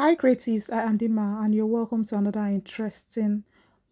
Hi creatives, I am Dima and you're welcome to another interesting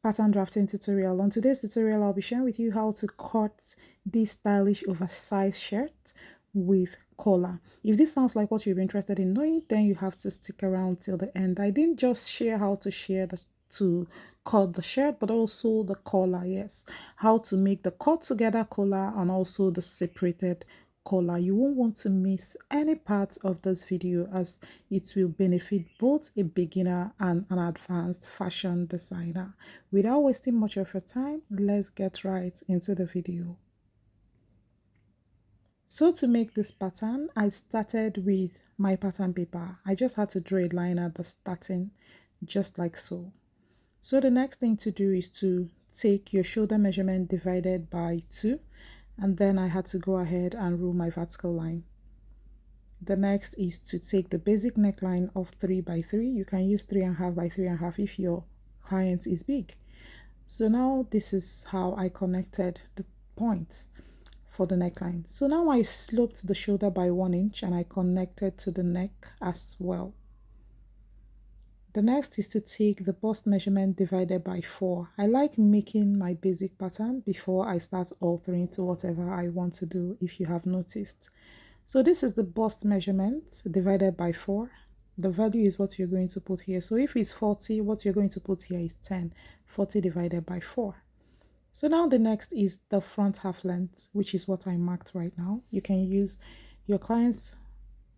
pattern drafting tutorial. On today's tutorial, I'll be sharing with you how to cut this stylish oversized shirt with collar. If this sounds like what you're interested in knowing, then you have to stick around till the end. I didn't just share how to to cut the shirt, but also the collar, yes. How to make the cut together collar and also the separated collar. You won't want to miss any part of this video as it will benefit both a beginner and an advanced fashion designer. Without wasting much of your time, let's get right into the video. So to make this pattern, I started with my pattern paper. I just had to draw a line at the starting, just like so. So the next thing to do is to take your shoulder measurement divided by 2, and then I had to go ahead and rule my vertical line. The next is to take the basic neckline of 3 by 3. You can use 3.5 by 3.5 if your client is big. So now this is how I connected the points for the neckline. So now I sloped the shoulder by 1 inch and I connected to the neck as well. The next is to take the bust measurement divided by 4. I like making my basic pattern before I start altering to whatever I want to do, if you have noticed. So this is the bust measurement divided by 4. The value is what you're going to put here. So if it's 40, what you're going to put here is 10. 40 divided by 4. So now the next is the front half length, which is what I marked right now. You can use your client's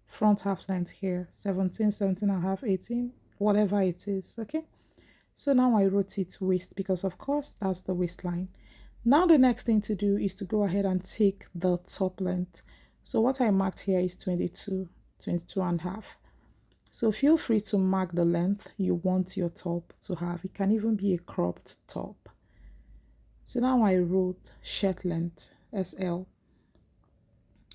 front half length here, 17, 17.5, 18, whatever it is, okay? So now I wrote it waist because of course that's the waistline. Now the next thing to do is to go ahead and take the top length. So what I marked here is 22, 22.5. So feel free to mark the length you want your top to have. It can even be a cropped top. So now I wrote shirt length, SL.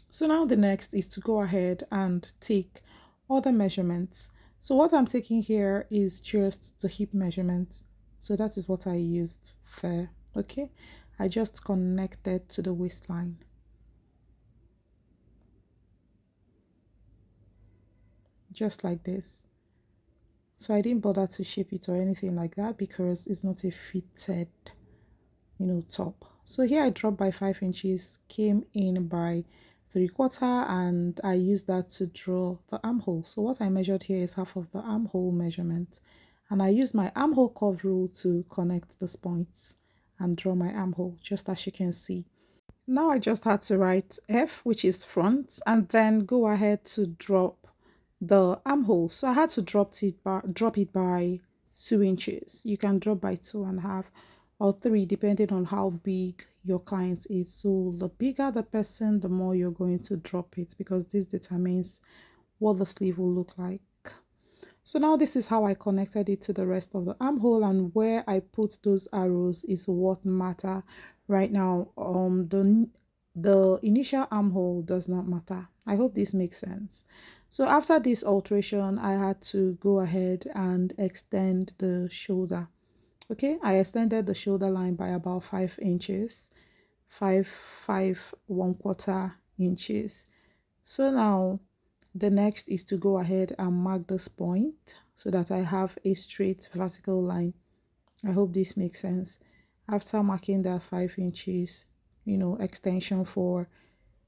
So now the next is to go ahead and take other measurements. So what I'm taking here is just the hip measurement. So that is what I used there, okay? I just connected to the waistline. Just like this. So I didn't bother to shape it or anything like that because it's not a fitted, top. So here I dropped by 5 inches, came in by 3/4, and I used that to draw the armhole. So what I measured here is half of the armhole measurement, and I used my armhole curve rule to connect these points and draw my armhole, just as you can see. Now I just had to write F, which is front, and then go ahead to drop the armhole. So I had to drop it by 2 inches. You can drop by 2.5 or 3 depending on how big your client is. So the bigger the person, the more you're going to drop it, because this determines what the sleeve will look like. So now this is how I connected it to the rest of the armhole, and where I put those arrows is what matter right now. The initial armhole does not matter. I hope this makes sense. So after this alteration, I had to go ahead and extend the shoulder. Okay, I extended the shoulder line by about 5 inches, 1/4 inches. So now the next is to go ahead and mark this point so that I have a straight vertical line. I hope this makes sense. After marking that 5 inches, extension for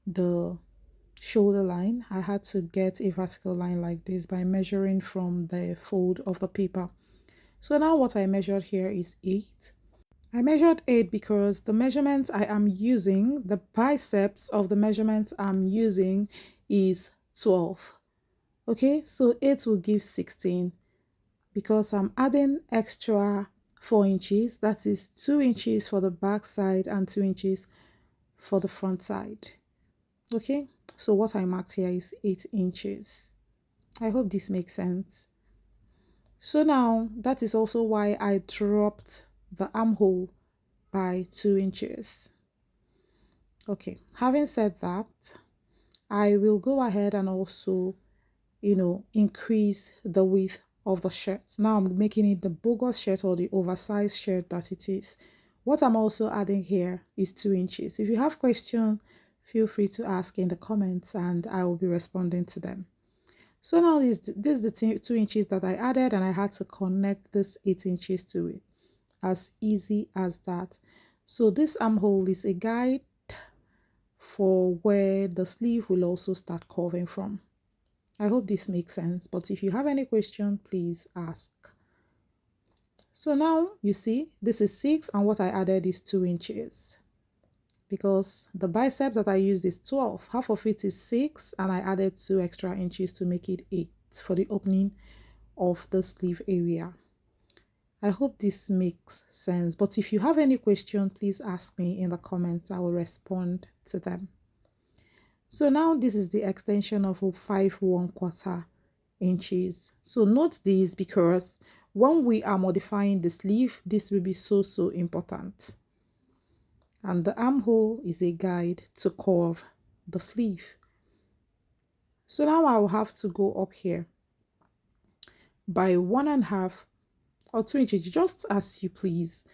the shoulder line, I had to get a vertical line like this by measuring from the fold of the paper. So now what I measured here is 8. I measured 8 because the measurements I am using, the biceps of the measurements I'm using is 12. Okay, so 8 will give 16 because I'm adding extra 4 inches. That is 2 inches for the back side and 2 inches for the front side. Okay, so what I marked here is 8 inches. I hope this makes sense. So now that is also why I dropped the armhole by 2 inches. Okay, having said that, I will go ahead and also, increase the width of the shirt. Now I'm making it the bogus shirt or the oversized shirt that it is. What I'm also adding here is 2 inches. If you have questions, feel free to ask in the comments and I will be responding to them. So now this is the 2 inches that I added, and I had to connect this 8 inches to it. As easy as that. So this armhole is a guide for where the sleeve will also start curving from. I hope this makes sense, but if you have any question, please ask. So now you see this is 6 and what I added is 2 inches because the biceps that I used is 12. Half of it is 6 and I added 2 extra inches to make it 8 for the opening of the sleeve area. I hope this makes sense, but if you have any question, please ask me in the comments. I will respond to them. So now this is the extension of 5¼ inches. So note this because when we are modifying the sleeve, this will be so important. And the armhole is a guide to curve the sleeve. So now I will have to go up here by 1½ or 2 inches, just as you please,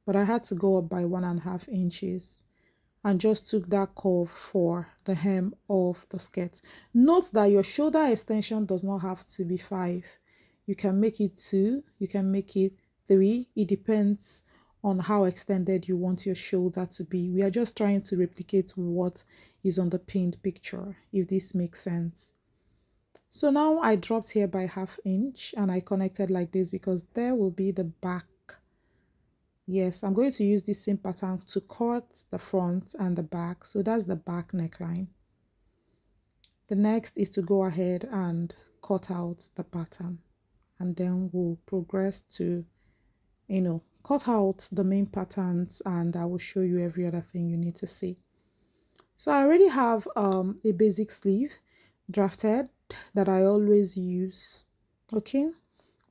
but I had to go up by 1½ inches and just took that curve for the hem of the skirt. Note that your shoulder extension does not have to be 5. You can make it 2, you can make it 3. It depends on how extended you want your shoulder to be. We are just trying to replicate what is on the pinned picture, if this makes sense. So now I dropped here by ½ inch and I connected like this because there will be the back. Yes, I'm going to use this same pattern to cut the front and the back. So that's the back neckline. The next is to go ahead and cut out the pattern. And then we'll progress to, cut out the main patterns and I will show you every other thing you need to see. So I already have a basic sleeve drafted that I always use, okay,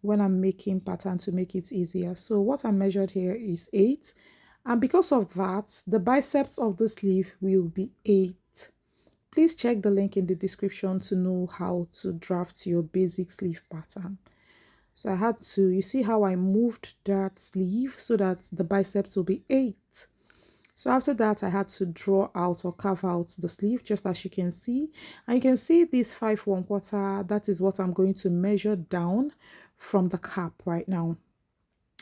when I'm making pattern to make it easier. So what I measured here is 8, and because of that, the biceps of the sleeve will be 8. Please check the link in the description to know how to draft your basic sleeve pattern. So I had to, you see how I moved that sleeve so that the biceps will be 8. So after that, I had to draw out or carve out the sleeve, just as you can see. And you can see this 5¼ that is what I'm going to measure down from the cap right now.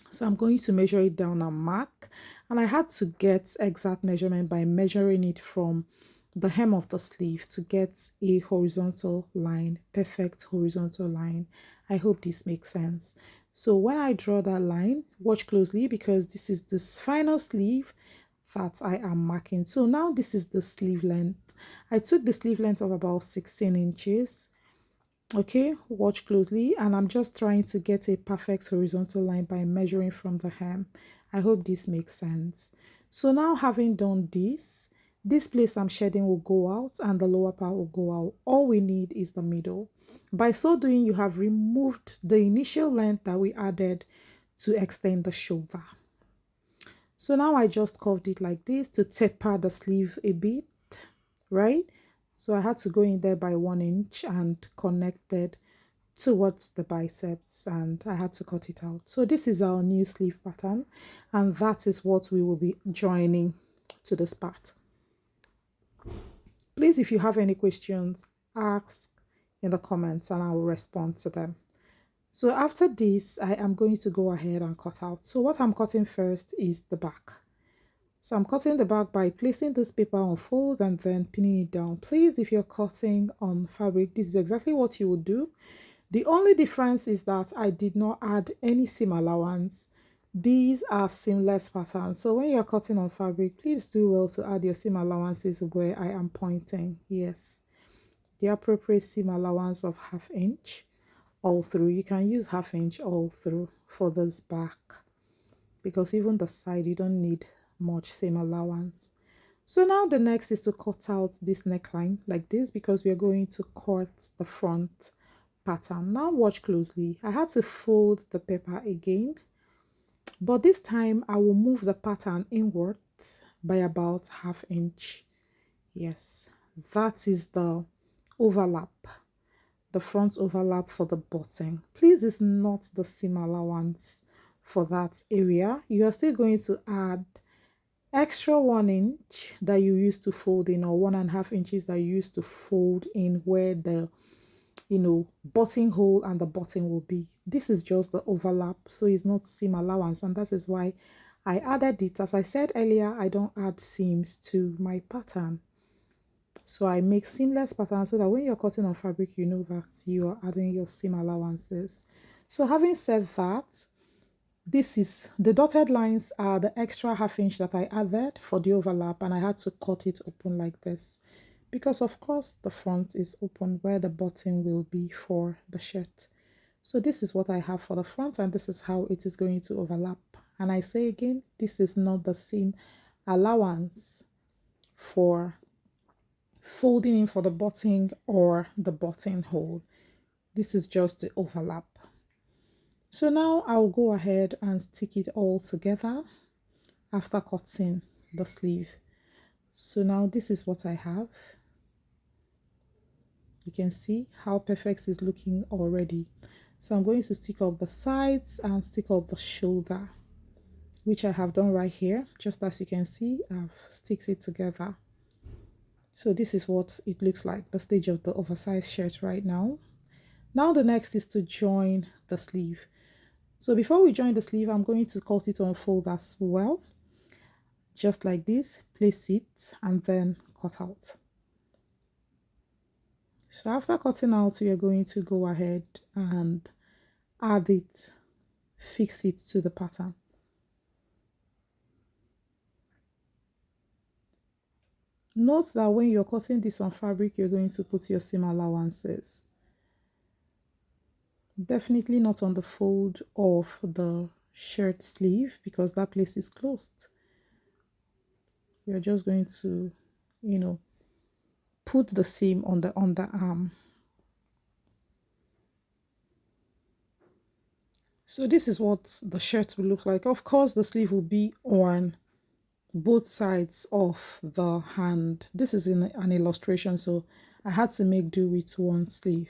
So I'm going to measure it down and mark. And I had to get exact measurement by measuring it from the hem of the sleeve to get a horizontal line, perfect horizontal line. I hope this makes sense. So when I draw that line, watch closely because this is this final sleeve that I am marking. So now this is the sleeve length. I took the sleeve length of about 16 inches. Okay, watch closely, and I'm just trying to get a perfect horizontal line by measuring from the hem. I hope this makes sense. So now having done this place I'm shedding will go out and the lower part will go out. All we need is the middle. By so doing, you have removed the initial length that we added to extend the shoulder. So now I just curved it like this to taper the sleeve a bit, right? So I had to go in there by 1 inch and connected towards the biceps, and I had to cut it out. So this is our new sleeve pattern, and that is what we will be joining to this part. Please, if you have any questions, ask in the comments and I will respond to them. So after this, I am going to go ahead and cut out. So what I'm cutting first is the back. So I'm cutting the back by placing this paper on fold and then pinning it down. Please, if you're cutting on fabric, this is exactly what you would do. The only difference is that I did not add any seam allowance. These are seamless patterns. So when you're cutting on fabric, please do well to add your seam allowances where I am pointing. Yes, the appropriate seam allowance of ½ inch all through. You can use ½ inch all through for this back because even the side you don't need much seam allowance. So now the next is to cut out this neckline like this because we are going to cut the front pattern. Now watch closely. I had to fold the paper again, but this time I will move the pattern inward by about ½ inch. Yes, that is the overlap, the front overlap for the button. Please, it's not the seam allowance for that area. You are still going to add extra 1 inch that you used to fold in, or 1½ inches that you used to fold in where the buttonhole and the button will be. This is just the overlap, so it's not seam allowance, and that is why I added it. As I said earlier, I don't add seams to my pattern. So I make seamless pattern so that when you're cutting on fabric, you know that you are adding your seam allowances. So having said that, this is the dotted lines are the extra ½ inch that I added for the overlap, and I had to cut it open like this because of course the front is open where the button will be for the shirt. So this is what I have for the front, and this is how it is going to overlap. And I say again, this is not the seam allowance for folding in for the button or the buttonhole. This is just the overlap. So now I'll go ahead and stick it all together after cutting the sleeve. So now this is what I have. You can see how perfect it's looking already. So I'm going to stick up the sides and stick up the shoulder, which I have done right here. Just as you can see, I've sticked it together. So this is what it looks like, the stage of the oversized shirt right now. Now the next is to join the sleeve. So before we join the sleeve, I'm going to cut it on fold as well. Just like this, place it and then cut out. So after cutting out, we are going to go ahead and add it, fix it to the pattern. Note that when you're cutting this on fabric, you're going to put your seam allowances. Definitely not on the fold of the shirt sleeve because that place is closed. You're just going to, put the seam on the underarm. So this is what the shirt will look like. Of course, the sleeve will be on both sides of the hand. This is in an illustration, so I had to make do with one sleeve,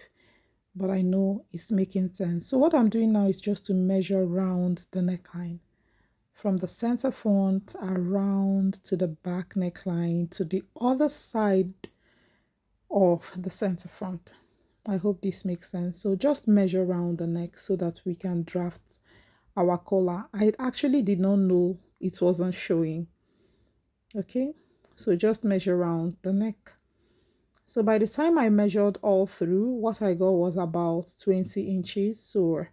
but I know it's making sense. So what I'm doing now is just to measure around the neckline from the center front around to the back neckline to the other side of the center front. I hope this makes sense. So just measure around the neck so that we can draft our collar. I actually did not know it wasn't showing. Okay, so just measure around the neck. So by the time I measured all through, what I got was about 20 inches. So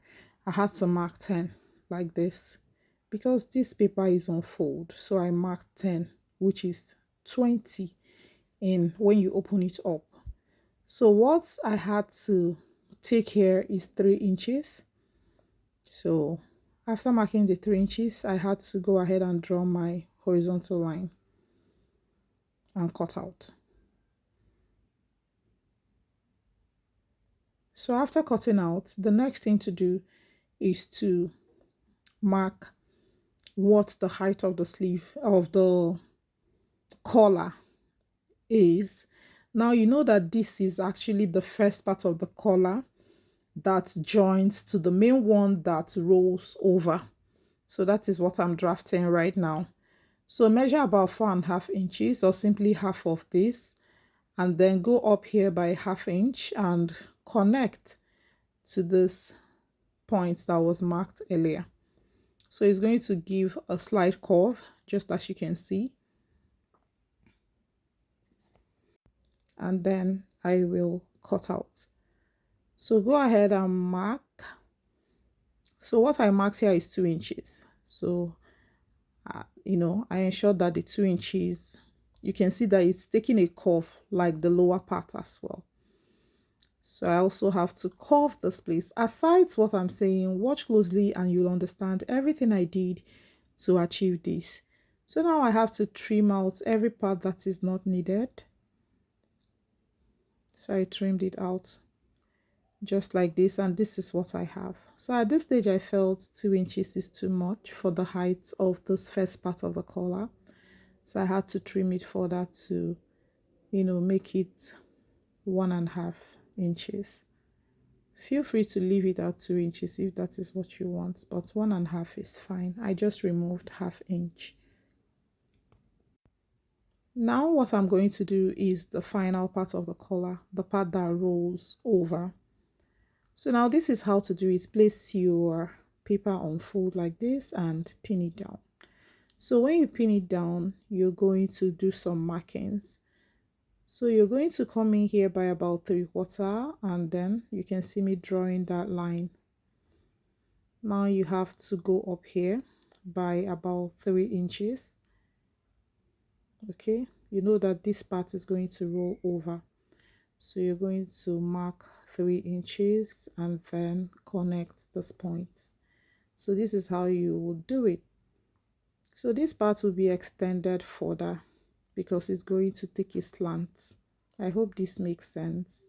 I had to mark 10 like this because this paper is on fold. So I marked 10, which is 20 in when you open it up. So what I had to take here is 3 inches. So after marking the 3 inches, I had to go ahead and draw my horizontal line and cut out. So after cutting out, the next thing to do is to mark what the height of the sleeve of the collar is. Now you know that this is actually the first part of the collar that joins to the main one that rolls over. So that is what I'm drafting right now. So measure about 4.5 inches or simply half of this, and then go up here by ½ inch and connect to this point that was marked earlier. So it's going to give a slight curve, just as you can see. And then I will cut out. So go ahead and mark. So what I marked here is 2 inches. So, I ensured that the 2 inches, you can see that it's taking a curve like the lower part as well. So I also have to curve this place. Aside what I'm saying, watch closely and you'll understand everything I did to achieve this. So now I have to trim out every part that is not needed. So I trimmed it out just like this, and this is what I have. So at this stage I felt 2 inches is too much for the height of this first part of the collar. So I had to trim it further to, make it 1.5 inches. Feel free to leave it at 2 inches if that is what you want, but 1.5 is fine. I just removed ½ inch. Now what I'm going to do is the final part of the collar, the part that rolls over. So now this is how to do it. Place your paper on fold like this and pin it down. So when you pin it down, you're going to do some markings. So you're going to come in here by about 3/4, and then you can see me drawing that line. Now you have to go up here by about 3 inches. Okay, you know that this part is going to roll over. So you're going to mark 3 inches and then connect this point. So this is how you would do it. So this part will be extended further because it's going to take a slant. I hope this makes sense.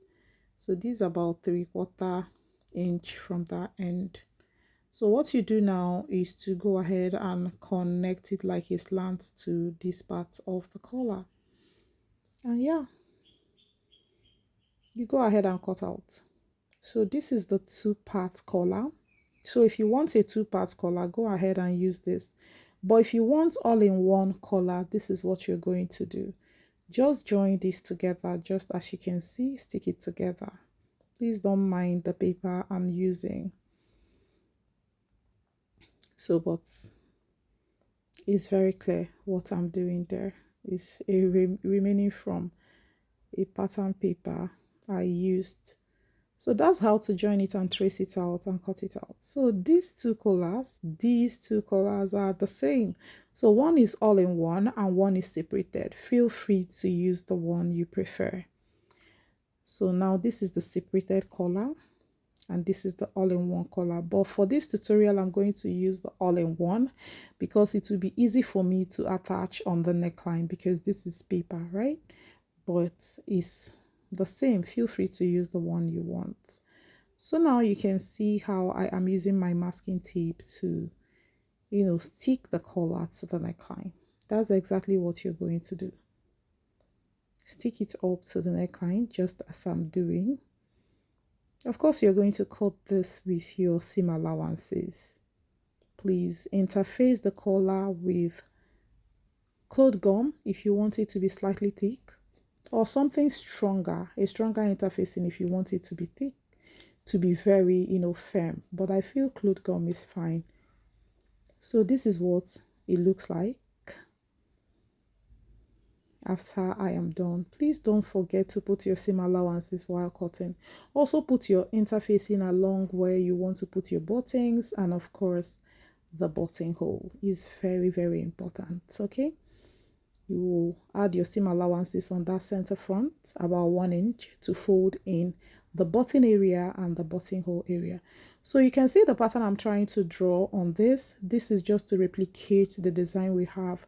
So this is about 3/4 inch from that end. So what you do now is to go ahead and connect it like a slant to this part of the collar. And yeah, you go ahead and cut out. So this is the 2-part collar. So if you want a 2-part collar, go ahead and use this. But if you want all-in-one collar, this is what you're going to do. Just join this together, just as you can see, stick it together. Please don't mind the paper I'm using. So, but it's very clear what I'm doing there. It's a remaining from a pattern paper I used. So that's how to join it and trace it out and cut it out. So these two collars are the same. So one is all in one and one is separated. Feel free to use the one you prefer. So now this is the separated collar and this is the all-in-one collar. But for this tutorial, I'm going to use the all-in-one because it will be easy for me to attach on the neckline because this is paper, right? But it's the same. Feel free to use the one you want. So now you can see how I am using my masking tape to, stick the collar to the neckline. That's exactly what you're going to do. Stick it up to the neckline just as I'm doing. Of course, you're going to cut this with your seam allowances. Please interface the collar with cloth gum if you want it to be slightly thick, or something stronger, a stronger interfacing if you want it to be thick, to be very, firm. But I feel cloth gum is fine. So this is what it looks like after I am done. Please don't forget to put your seam allowances while cutting. Also put your interfacing along where you want to put your buttons, and of course the buttonhole is very, very important. Okay, you will add your seam allowances on that center front about 1 inch to fold in the button area and the buttonhole area. So you can see the pattern I'm trying to draw on this. This is just to replicate the design we have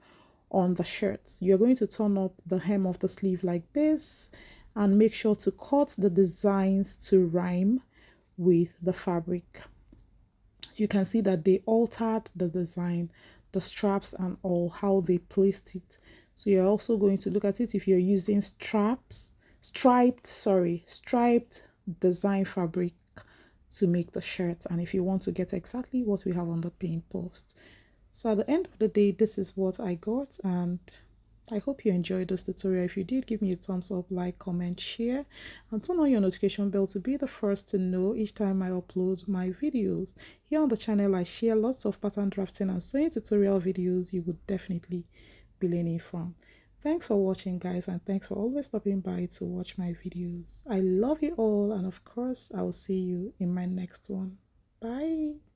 on the shirt. You're going to turn up the hem of the sleeve like this and make sure to cut the designs to rhyme with the fabric. You can see that they altered the design, the straps and all, how they placed it. So you're also going to look at it if you're using striped design fabric to make the shirt, and if you want to get exactly what we have on the pin post. So at the end of the day, this is what I got, and I hope you enjoyed this tutorial. If you did, give me a thumbs up, like, comment, share, and turn on your notification bell to be the first to know each time I upload my videos. Here on the channel, I share lots of pattern drafting and sewing tutorial videos you would definitely be learning from. Thanks for watching, guys, and thanks for always stopping by to watch my videos. I love you all, and of course, I will see you in my next one. Bye.